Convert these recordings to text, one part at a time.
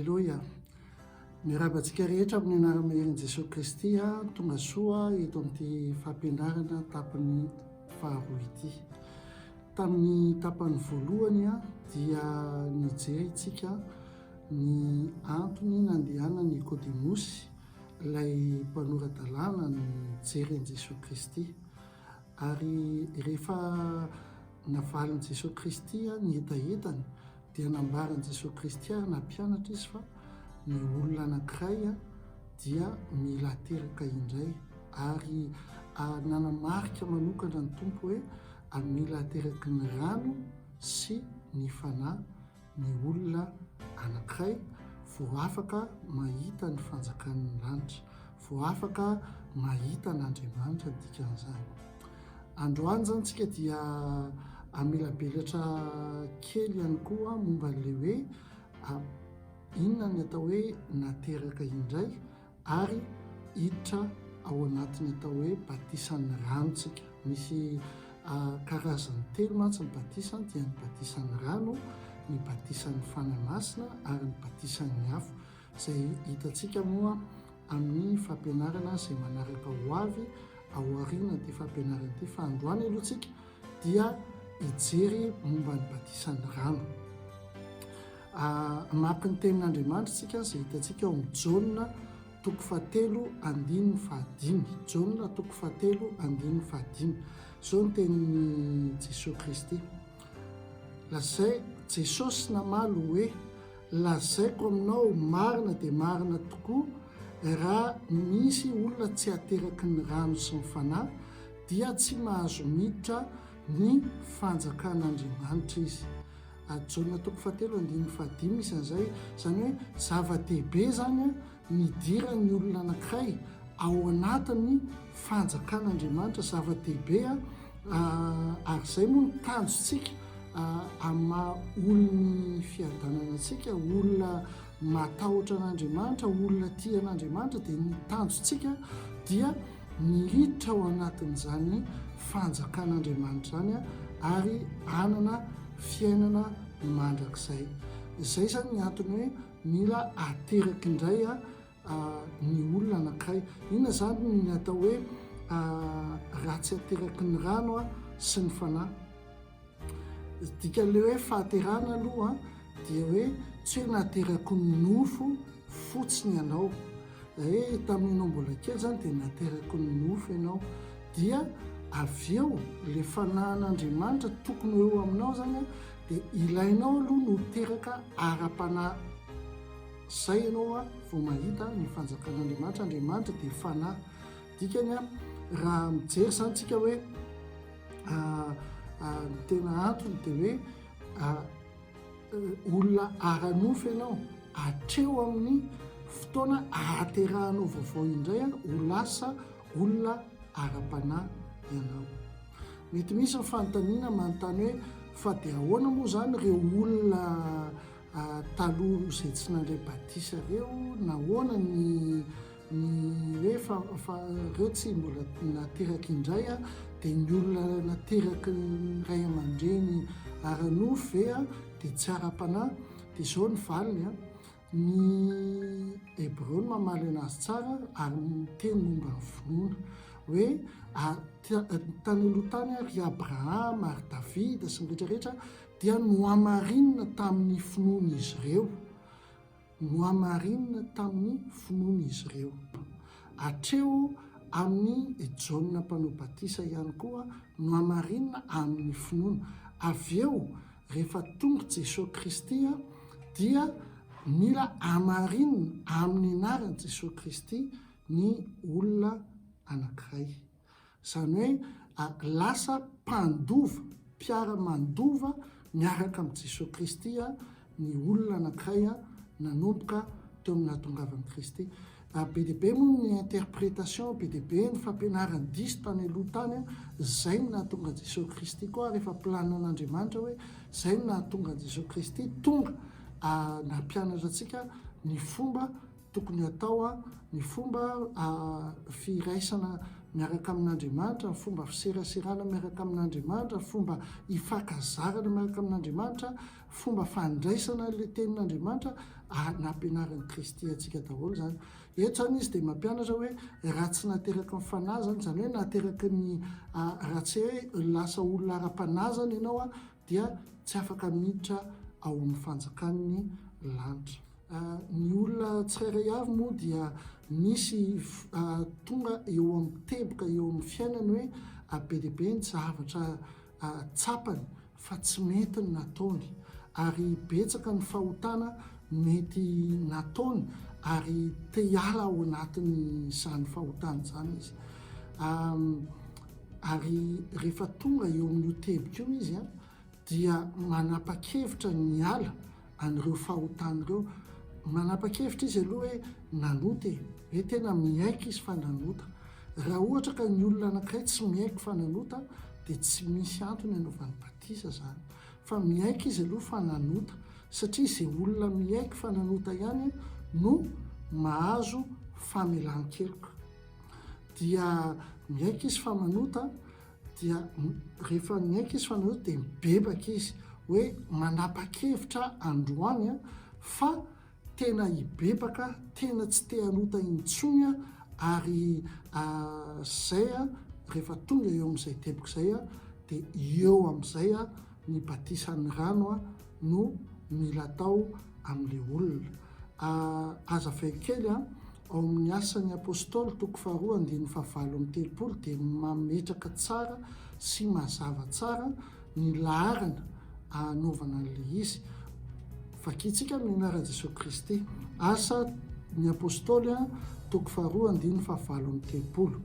Alleloia. Miarabantsika rehetra amin'ny anaramaherin' Jesosy Kristy tonga soa eto amin'ity fampianarana tapany faharoa ity. Tamin'ny tapany voalohany dia nijery isika ny antony nandehanana Nikodemosy, ilay mpanorandalàna ny jeren'i Jesosy Kristy. Ary rehefa navalin' Jesosy Kristy ny etaetany dia nambaran'i Jesosy Kristy ary nampianatra izy fa ny olona anankiray dia mila teraka indray, ary nanamarika manokana ny tompo hoe mila ateraky ny rano sy ny fanahy ny olona anankiray vao afaka mahita ny fanjakan'ny lanitra, vao afaka mahita n'Andriamanitra dikan'izany. Androany zany tsika dia mila belatra kely ihany koa momba an'ilay hoe inona ny atao hoe nateraka indray ary hiditra ao anatiny atao hoe batisan'ny ranontsika. Misy karazany telo mantsy ny batisany, dia ny batisan'ny rano, ny batisan'ny fanahy masina ary ny batisan'ny afo, izay hitantsika moa amin'ny fampianarana izay manaraka ho avy ao aoriana ity fampianarana ity. Fa androany aloha tsika dia hijery momba ny batisan'ny rano. Maka ny tenin'Andriamanitra tsika izay hitantsika ao amin'ny Jaona 3:15. Jaona 3:15. Izao ny tenin'ny Jesosy Kristy: lazay Jesosy namaly hoe, lazaiko aminao marina dia marina tokoa, raha misy olona tsy ateraky ny rano sy ny fanahy dia tsy mahazo miditra ny fanjakan'Andriamanitra izy. Jaona 3:15 misy an'izay, izany hoe zava-dehibe zany nidiran'ny olona anankiray ao anatin'ny fanjakan'Andriamanitra. Zava-dehibe ary izay moa ny tanjontsika amin'ny maha olon'ny fiadananantsika, olona matahotra an'Andriamanitra, olona tia an'Andriamanitra, dia ny tanjontsika dia nihiditra ao anatin'izany fanjakan'Andriamanitra zany ary hanana fiainana mandrakizay. Izay zany ny antony hoe mila ateraky indray ny olona anankiray. Inona zany ny atao hoe raha tsy ateraky ny rano sy ny fanahy? Dikan'ilay hoe fahaterana aloha dia hoe tsy hoe nateraky ny nofo fotsiny ianao, hoe tamin'ianao mbola kely zany dia nateraky ny nofo ianao, dia avy eo le fanahyn'Andriamanitra tokony eo aminao zany dia ilainao aloha no teraka ara-panahy. Zay ianao vao mahita ny fanjakan'Andriamanitra. Andriamanitra dia fanahy. Dikany raha mijery zany tsika hoe ny tena antony dia hoe olona ara-nofo ianao, hatreo amin'ny fotoana ahaterahanao vaovao indray ho lasa olona ara-panahy ianao. Mety misy ny fanontaniana manontany hoe fa dia ahoana moa zany ireo olona taloha izay tsy nandray batisa ireo, nahoana ny hoe ireo tsy mbola nateraky indray dia ny olona nateraky ny ray aman-dreny ara-nofo ve dia tsy ara-panahy? Dia izao ny valiny ny Hebreo no mamaly anazy tsara ary miteny momba ny finoana hoe tany aloha tany ry Abrahama ary Davida sy ny rehetrarehetra dia nohamarinina tamin'ny finoan'izy ireo, nohamarinina tamin'ny finoan'izy ireo. Hatreo amin'ny Jaona mpanao batisa ihany koa nohamarinina amin'ny finoana. Avy eo rehefa tonga Jesosy Kristy dia mila hamarinina amin'ny anaran'i Jesosy Kristy ny olona anankiray. Izany hoe lasa mpandova, mpiara-mandova miaraka amin'ny Jesosy Kristy ny olona anankiray nanomboka teo amin'ny nahatongavan'i Kristy. Be dia be moa ny interprétation, be dia be ny fampianarany diso tany aloha tany, izay no nahatonga Jesosy Kristy koa rehefa planin'Andriamanitra hoe izay no nahatonga Jesosy Kristy tonga nampianatra antsika ny fomba tokony atao, ny fomba firaisana miaraka amin'Andriamanitra, ny fomba fiseraserana miaraka amin'Andriamanitra, fomba hifankazarana miaraka amin'Andriamanitra, fomba fandraisana ilay tenin'Andriamanitra nampianaran'ny Kristy antsika daholo zany. Eto zany izy dia mampianatra hoe raha tsy nateraka ny fanahy zany, zany hoe nateraka ny raha tsy hoe lasa olona ara-panazana ianao dia tsy afaka miditra ao amin'ny fanjakan'ny lanitra. Ny olona tsirairay avy moa dia misy tonga eo amin'ny teboka eo amin'ny fiainany hoe be dia be ny zavatra tsapany fa tsy mety ny nataony, ary betsaka ny fahotana mety nataony ary te hiala ao anatin'izany fahotana izany izy. Ary rehefa tonga eo amin'io teboka io izy dia manapa-kevitra ny ala an'ireo fahotana ireo. Manapa-kevitra izy aloha hoe nanota hoe tena miaika izy fa nanota. Raha ohatra ka ny olona anankiray tsy miaika fa nanota dia tsy misy antony anaovany batisa zany, fa miaika izy aloha fa nanota, satria izay olona miaika fa nanota ihany no mahazo famelan-keloka. Dia miaika izy fa manota, dia rehefa miaika izy fa nanota dia mibebaka izy hoe manapa-kevitra androany fa tena hibebaka, tena tsy te hanota intsony ary zay rehefa tonga eo amin'izay teboka izay dia eo amin'izay ny batisan'ny rano no mila atao amin'ilay olona. Azavainy kely ao amin'ny asan'ny apôstôly 2:2-7 dia mametraka tsara sy mazava tsara ny laharana anaovana an'ilay izy. Vakitsika amin'ny anaran'i Jesosy Kristy. Asa ny apôstôly 2:2-7.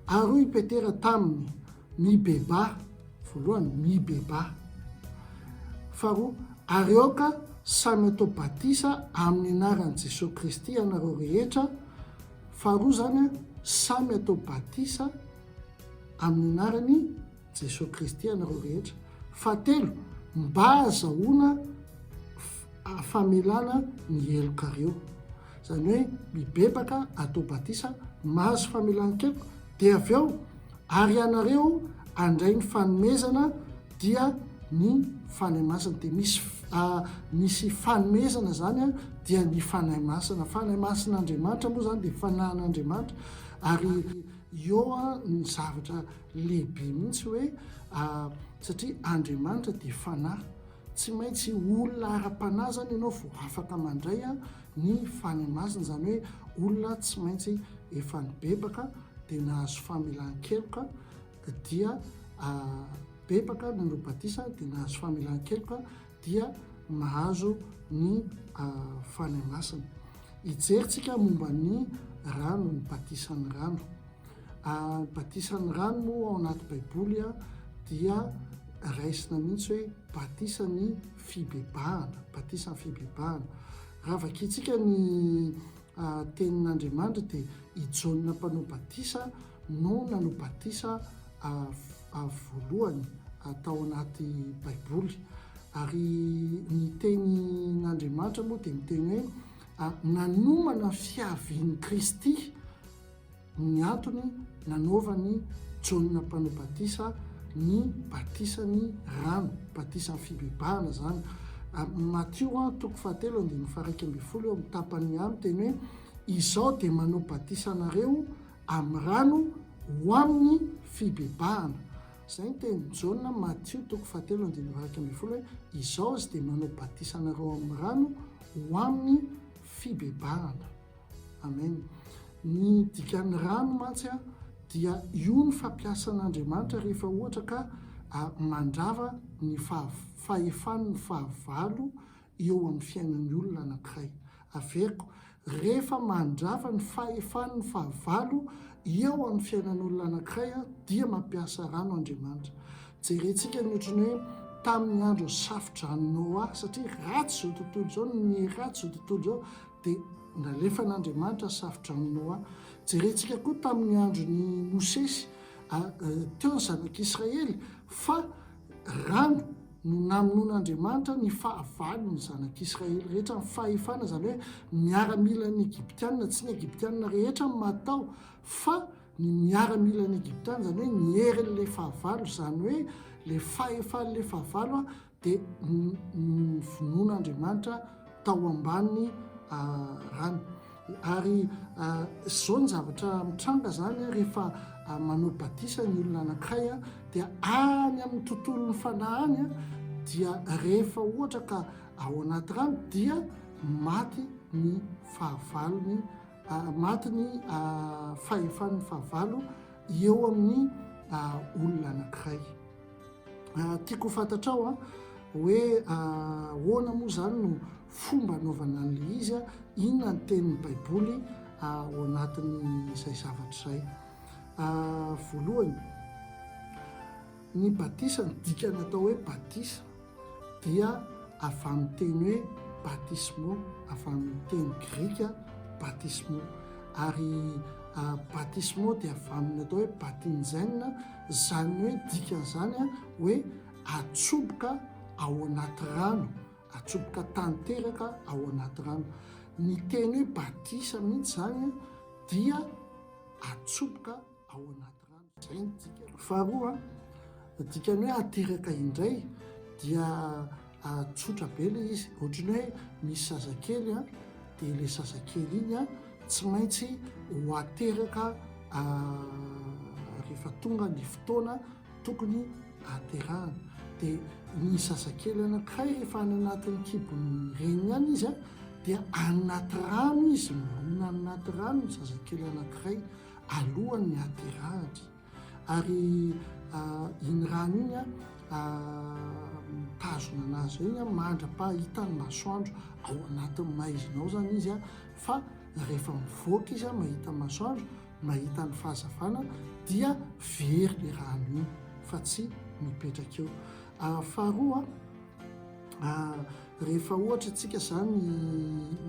Ary i Petera taminy mibeba, voalohany mibeba. Faharoa, areoka samy atao batisa amin'ny anaran'i Jesosy Kristy ianareo rehetra. Faharoa zany samy atao batisa amin'ny anaran'i Jesosy Kristy ianareo rehetra. Fahatelo, mba azahoana famelana ny helokareo. Zany hoe mibebaka atao batisa, mahazo famelan-keloka, dia avy eo ary ianareo andray ny fanomezana dia ny fanahy masina. Dia misy fanomezana zany dia ny fanahy masina. Fanahy masin'Andriamanitra moa zany dia fanahin'Andriamanitra, ary eo ny zavatra lehibe mihitsy hoe satria Andriamanitra dia fanahy, tsy maintsy olona ara-panazana ianao vao afaka mandray ny fanahy masina. Zany hoe olona tsy maintsy efa nibebaka dia nahazo famelan-keloka, dia bebaka nanao batisa dia nahazo famelan-keloka, dia mahazo ny fanahy masina. Hijeritsika momba ny rano, ny batisan'ny rano. Batisan'ny rano moa ao anaty baiboly dia raisina mihitsy hoe batisan'ny fibebahana, batisan'ny fibebahana. Raha vakitsika ny tenin'Andriamanitra dia i Jaona mpanao batisa no nanao batisa voalohany atao anaty baiboly. Ary ny tenin'Andriamanitra moa dia miteny hoe nanomana fiavian'i Kristy ny antony nanaovany Jaona mpanao batisa ny batisany rano, batisan'ny fibebahana zany. Matio 3:1-12 eo amin'ny tapany amin'ny teny hoe izao dia manao batisa anareo amin'ny rano ho amin'ny fibebahana. Zay ny teny Jaona, Matio 3:1-12 hoe izao izy dia manao batisa anareo amin'ny rano ho amin'ny fibebahana. Amen. Ny dikan'ny rano mantsy dia io ny fampiasan'Andriamanitra rehefa ohatra ka mandrava ny fahefan'ny fahavalo eo amin'ny fiainan'ny olona anankiray. Averiko, rehefa mandrava ny fahefan'ny fahavalo eo amin'ny fiainan'olona anankiray dia mampiasa rano Andriamanitra. Jerentsika ny ohatrany hoe tamin'ny andro safotra Noa, satria ratsy izao tontolo izao, ny ratsy izao tontolo izao dia nalefan'Andriamanitra safotra Noa. Jerentsika koa tamin'ny andron'ny Mosesy teo ny zanak'Israely, fa rano no namonoan'Andriamanitra ny fahavalo ny zanak'Israely rehetra ny fahefana. Zany hoe miaramila ny Egyptianina, tsy ny Egyptianina rehetra ny matao fa ny miaramila ny Egyptianina, zany hoe ny herin'ilay fahavalo, zany hoe le fahefan'ilay fahavalo dia ny vonoan'Andriamanitra tao ambany rano. Ary zao ny zavatra mitranga zany rehefa manao batisa ny olona anankiray dia any amin'ny tontolon'ny fanahany dia rehefa ohatra ka ao anaty rano dia maty ny fahavalony, maty ny fahefan'ny fahavalo eo amin'ny olona anankiray. Tiako fantatrao hoe ahoana moa zany no fomba anaovana an'le izy, inona ny tenin'ny baiboly ao anatin'izay zavatra izay. Voalohany, ny batisa, ny dikany atao hoe batisa dia avy amin'ny teny hoe batismo, avy amin'ny teny grika batismo, ary batismo dia avy amin'ny atao hoe batinzaina, zany hoe dikan'izany hoe atsoboka ao anaty rano, atsoboka tanteraka ao anaty rano. Ny teny hoe batisa mihitsy zany dia atsoboka ao anaty rano. Zay ny dikany. Faharoa, dikany hoe ateraka indray dia tsotra be le izy, ohatrany hoe misy zazakely dia le zazakely iny tsy maintsy ho ateraka rehefa tonga ny fotoana tokony aterahana. Dia ny zazakely anankiray rehefa any anatin'ny kibon'ny reniny any izy dia anaty rano izy, milona anaty rano ny zazakely anankiray alohan'ny aterahatra. Ary iny rano iny mitazona anazy iny mandra-pahitan'ny masoandro ao anatin'ny maizina ao zany izy fa rehefa mivoaka izy mahita masoandro, mahita ny fahazavana dia very le rano iny fa tsy mipetraka eo. Faharoa, rehefa ohatra antsika zany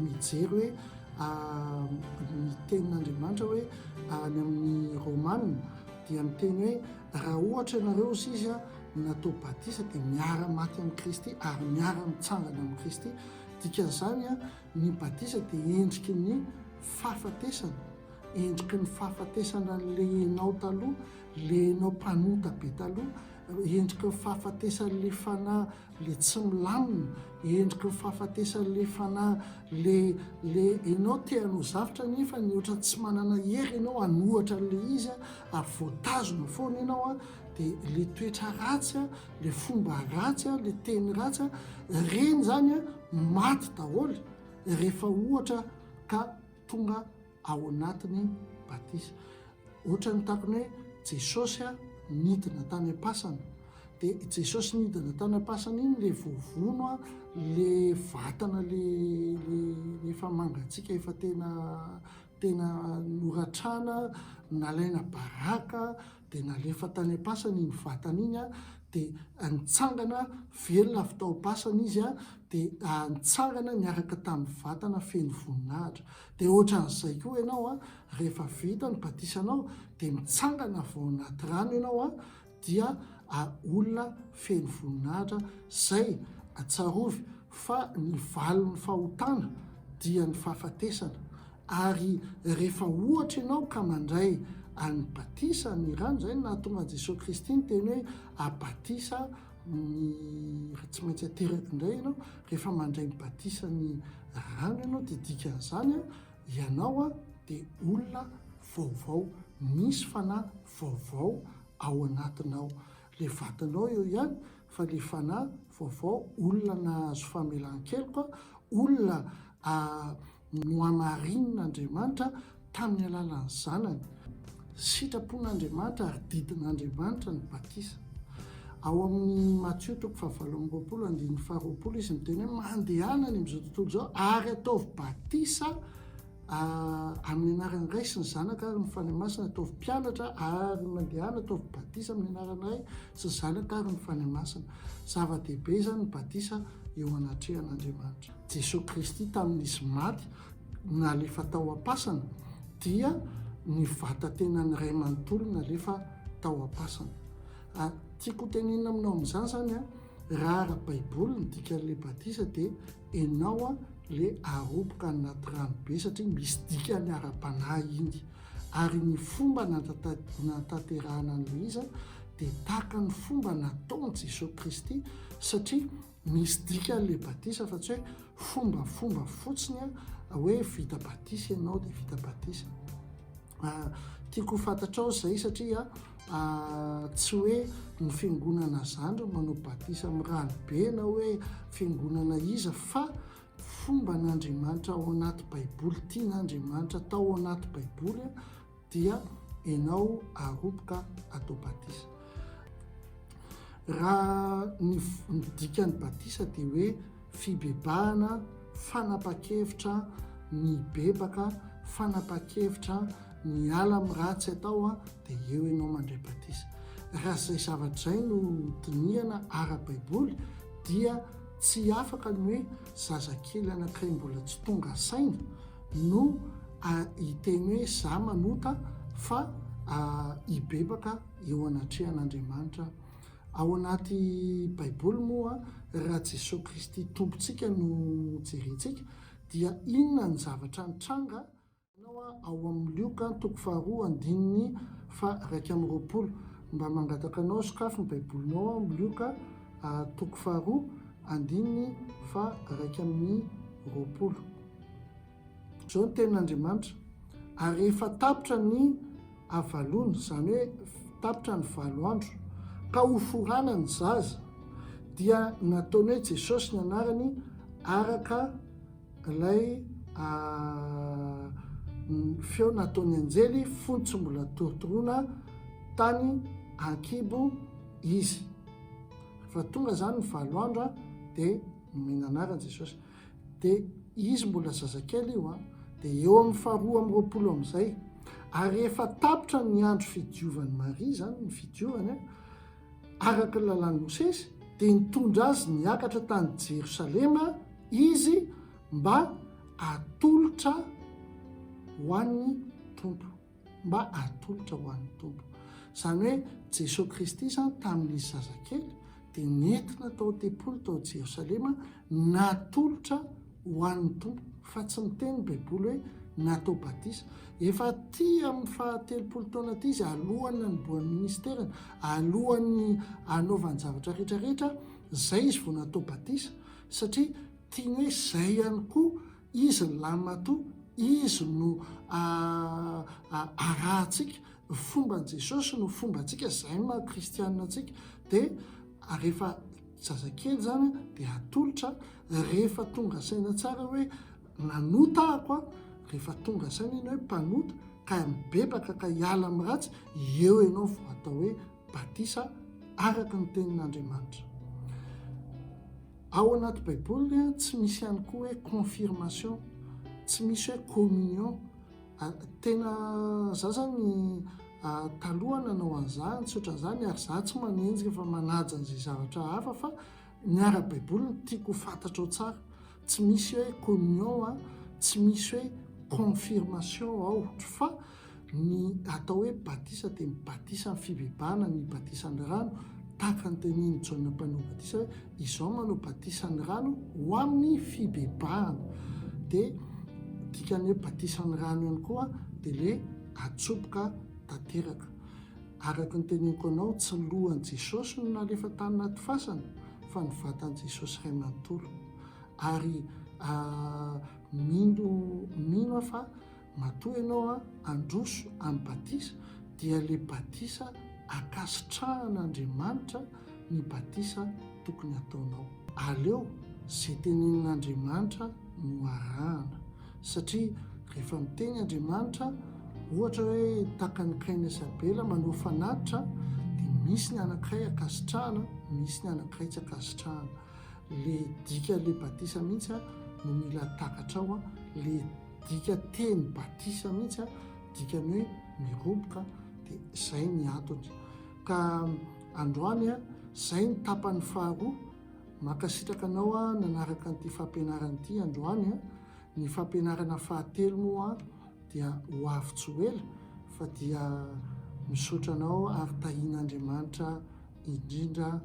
mijery hoe ny tenin'Andriamanitra hoe any amin'ny Romanina dia miteny hoe raha ohatra ianareo izy natao batisa dia miara-maty amin'ny Kristy ary miara-mitsangana amin'ny Kristy. Dikan'izany ny batisa dia endriky ny fahafatesana, endriky ny fahafatesana le enao taloha, le enao mpanota be taloha, endriky ny fahafatesan'le fanahy le tsy milamina, endriky ny fahafatesan'le fanahy le enao teanao zavatra nefa ny ohatra tsy manana hery ianao hanohatra an'le izy ary voatazona foana ianao dia le toetra ratsy, le fomba ratsy, le teny ratsy reny zany maty daholo rehefa ohatra ka tonga ao anatin'ny batisa. Ohatra ny takony hoe Jesosy nidina tany am-pasana, dia Jesosy nidina tany am-pasana iny le voavono le vatana le efa mangatsika efa tena noratrana, nalaina baraka dia nalefa tany am-pasana iny vatana iny dia nitsangana velona avy tao am-pasana izy dia nitsangana niaraka tamin'ny vatana feno voninahitra. Dia ohatran'izay koa ianao rehefa vita ny batisanao dia mitsangana vao anaty rano ianao dia olona feno voninahitra. Zay atsarovy fa ny valon'ny fahotana dia ny fahafatesana. Ary rehefa ohatra ianao ka mandray any batisa ny rano, zay nahatonga Jesosy Kristy ny teny hoe abatisa ny tsy maintsy ateraka indray ianao. Rehefa mandray ny batisa ny rano ianao dia dikan'izany ianao dia olona vaovao, misy fanahy vaovao ao anatinao. Le vatanao eo ihany fa le fanahy vaovao, olona nahazo famelan-keloka, olona no hamarin'Andriamanitra tamin'ny alalan'ny zanany. Sitrapon'Andriamanitra ary didin'Andriamanitra ny batisa. Ao amin'ny Matthieu 7:20 izy miteny hoe mandehanany amin'izao tontolo izao ary ataovy batisa amin'ny anaran'ny Ray sy ny Zanaka ary ny Fanahy Masina, ataovy mpianatra ary mandehana, ataovy batisa amin'ny anaran'ny Ray sy ny Zanaka ary ny Fanahy Masina. Zava-dehibe zany ny batisa eo anatrehan'Andriamanitra. Jesosy Kristy tamin'izy maty nalefa tao am-pasana dia ny vatantenan'ny Ray manontolo nalefa tao am-pasana. Tiako tenenina aminao amin'izany zany raha ara-baiboly ny dikan'le batisa dia ianao le aroboka anaty ranobe satria misy dikany ara-panahy iny. Ary ny fomba nataterahana an'le izy dia tahaka ny fomba nataon'i Jesosy Kristy satria misy dikany le batisa fa tsy hoe fomba fotsiny hoe vita batisa ianao dia vita batisa. Tiako fantatrao zay satria tsy hoe ny fiangonana zandry manao batisa amin'ny ranobe na hoe fiangonana iza, fa fomba n'Andriamanitra ao anaty baiboly, tian'Andriamanitra tao ao anaty baiboly dia ianao aroboka atao batisa. Raha ny dikan'ny batisa dia hoe fibebahana, fanapa-kevitra ny bebaka, fanapa-kevitra ny ala amin'ny ratsy atao dia eo ianao mandray batisa. Raha izay zavatra izay no dinihana ara-baiboly dia tsy afaka ny hoe zazakely anankiray mbola tsy tonga saina no hiteny hoe za manota fa hibebaka eo anatrehan'Andriamanitra. Ao anaty baiboly moa raha Jesosy Kristy tompontsika no jerentsika dia inona ny zavatra nitranga ao amin'ny Lioka 2:1-20. Mba mangataka anao sokafo ny baibolinao amin'ny Lioka 2:1-20. Zao ny tenin'Andriamanitra: ary rehefa tapitra ny avalony, izany hoe tapitra ny 7 andro, ka ho forana ny zaza, dia nataony hoe Jesosy ny anarany araka ilay feo nataony anjely fony tsy mbola torotoroana tany ankibo izy. Fa tonga zany ny 7 andro dia nomena anarany Jesosy. Dia izy mbola zazakely io dia eo amin'ny 2:20 amin'izay. Ary rehefa tapitra ny andro fidiovan'ny Maria, zany ny fidiovany araka ny lalàn'i Mosesy, dia nitondra azy niakatra tany Jerosalema izy mba atolotra ho an'ny Tompo. Izany hoe Jesosy Kristy zany tamin'izy zazakely dia nentina tao tempolo tao Jerosalema natolotra ho an'ny Tompo, fa tsy miteny baiboly hoe natao batisa. Efa ty amin'ny 30 taona ty izy alohan'ny anombohan'ny ministerany, alohan'ny anaovany zavatra rehetrarehetra, zay izy vao natao batisa, satria tiany hoe zay ihany koa izy ny lamatoa, izy no arahantsika, fomban' Jesosy no fombantsika, zay maha kristianina antsika. Dia rehefa zazakely zany dia atolotra, rehefa tonga saina tsara hoe nanota ako rehefa tonga saina ianao hoe mpanota ka mibebaka ka hiala amin'ny ratsy, eo ianao vao atao hoe batisa araka ny tenin'Andriamanitra. Ao anaty baiboly tsy misy ihany koa hoe confirmation, tsy misy hoe communion. Tena za zany taloha nanao an'izany, tsy ohatran'izany ary za tsy manenjika fa manaja an'izay zavatra hafa, fa ny ara-baiboly no tiako fantatra ao tsara. Tsy misy hoe communion, tsy misy hoe confirmation ao, fa ny atao hoe batisa dia mibatisa amin'ny fibebahana, ny batisa ny rano, tahaka ny tenin'ny Jaona mpanao batisa hoe izao manao batisa ny rano ho amin'ny fibebahana. Dia dikany hoe batisa ny rano ihany koa dia le atsoboka tanteraka. Araka ny teneniko anao, tsy lohan'i Jesosy no nalefa tany anaty fasana, fa ny vatan'i Jesosy iray manontolo. Ary mino fa matoa ianao androso amin'ny batisa, dia le batisa akasitrahan'Andriamanitra ny batisa tokony ataonao. Aleo izay tenenin'Andriamanitra no arahana, satria rehefa miteny Andriamanitra, ohatra hoe tahaka ny Kaina sy Abela manao fanatitra, dia misy ny anankiray akasitrahana, misy ny anankiray tsy akasitrahana. Le dika le batisa mihitsy no mila takatra ao, le dika teny batisa mihitsy dikany hoe miroboka, dia izay ny antony. Ka androany izay ny tapany faharoa. Makasitraka anao nanaraka an'ity fampianarana ity androany. Ny fampianarana fahatelo moa dia ho avy tsy ho ela, fa dia misaotra anao ary tahian'Andriamanitra indrindra